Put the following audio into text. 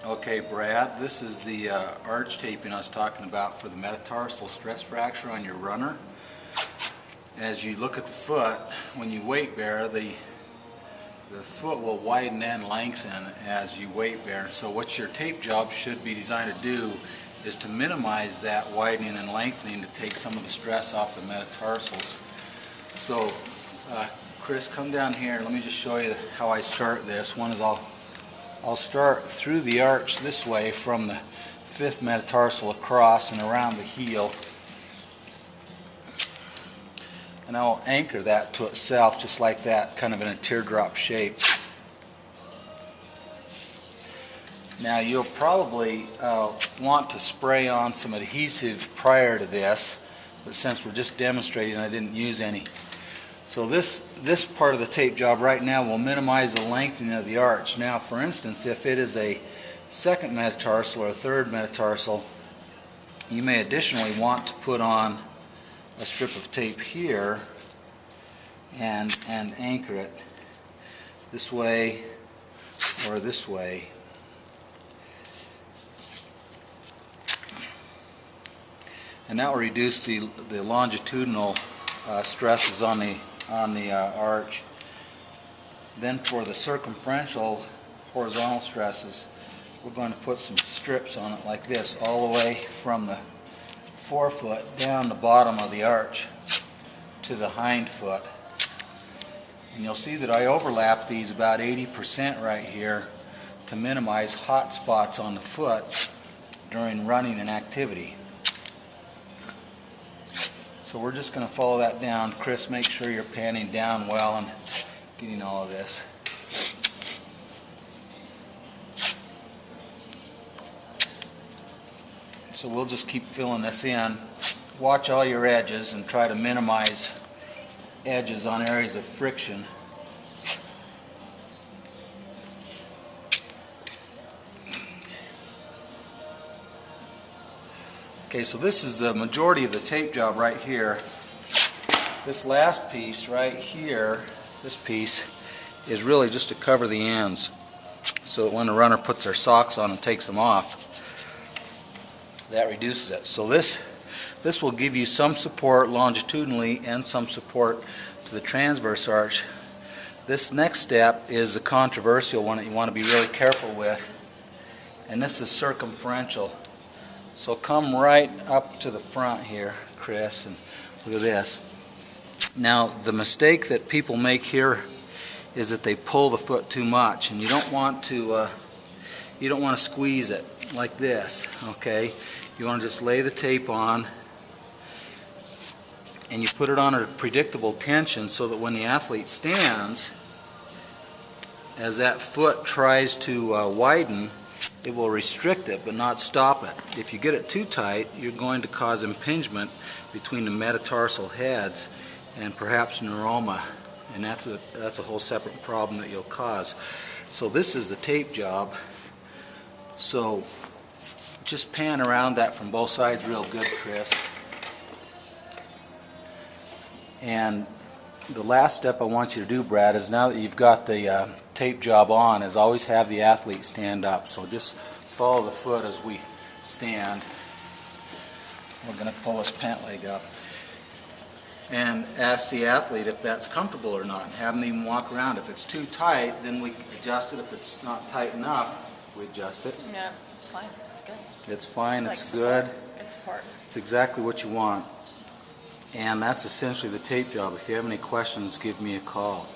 Okay, Brad, this is the arch taping I was talking about for the metatarsal stress fracture on your runner. As you look at the foot, when you weight bear, the foot will widen and lengthen as you weight bear. So what your tape job should be designed to do is to minimize that widening and lengthening to take some of the stress off the metatarsals. So Chris, come down here. Let me just show you how I start this. One is I'll start through the arch this way from the 5th metatarsal across and around the heel, and I'll anchor that to itself just like that, kind of in a teardrop shape. Now you'll probably want to spray on some adhesive prior to this, but since we're just demonstrating, I didn't use any. So this part of the tape job right now will minimize the lengthening of the arch. Now, for instance, if it is a 2nd metatarsal or a 3rd metatarsal, you may additionally want to put on a strip of tape here and anchor it this way or this way. And that will reduce the longitudinal stresses on the arch. Then for the circumferential horizontal stresses, we're going to put some strips on it like this, all the way from the forefoot down the bottom of the arch to the hind foot. And you'll see that I overlap these about 80% right here to minimize hot spots on the foot during running and activity. So we're just going to follow that down. Chris, make sure you're panning down well and getting all of this. So we'll just keep filling this in. Watch all your edges and try to minimize edges on areas of friction. Okay, so this is the majority of the tape job right here. This last piece right here, this piece, is really just to cover the ends, so that when the runner puts their socks on and takes them off, that reduces it. So this will give you some support longitudinally and some support to the transverse arch. This next step is a controversial one that you want to be really careful with, and this is circumferential. So come right up to the front here, Chris, and look at this. Now, the mistake that people make here is that they pull the foot too much, and you don't want to squeeze it like this. Okay, you want to just lay the tape on, and you put it on a predictable tension so that when the athlete stands, as that foot tries to widen, it will restrict it but not stop it. If you get it too tight, you're going to cause impingement between the metatarsal heads and perhaps neuroma, and that's a whole separate problem that you'll cause. So this is the tape job. So just pan around that from both sides real good, Chris. And the last step I want you to do, Brad, is now that you've got the tape job on, is always have the athlete stand up. So just follow the foot as we stand. We're going to pull this pant leg up and ask the athlete if that's comfortable or not, and have them even walk around. If it's too tight, then we adjust it. If it's not tight enough, we adjust it. Yeah, it's fine. It's good. It's fine. It's like good. Good support. It's exactly what you want. And that's essentially the tape job. If you have any questions, give me a call.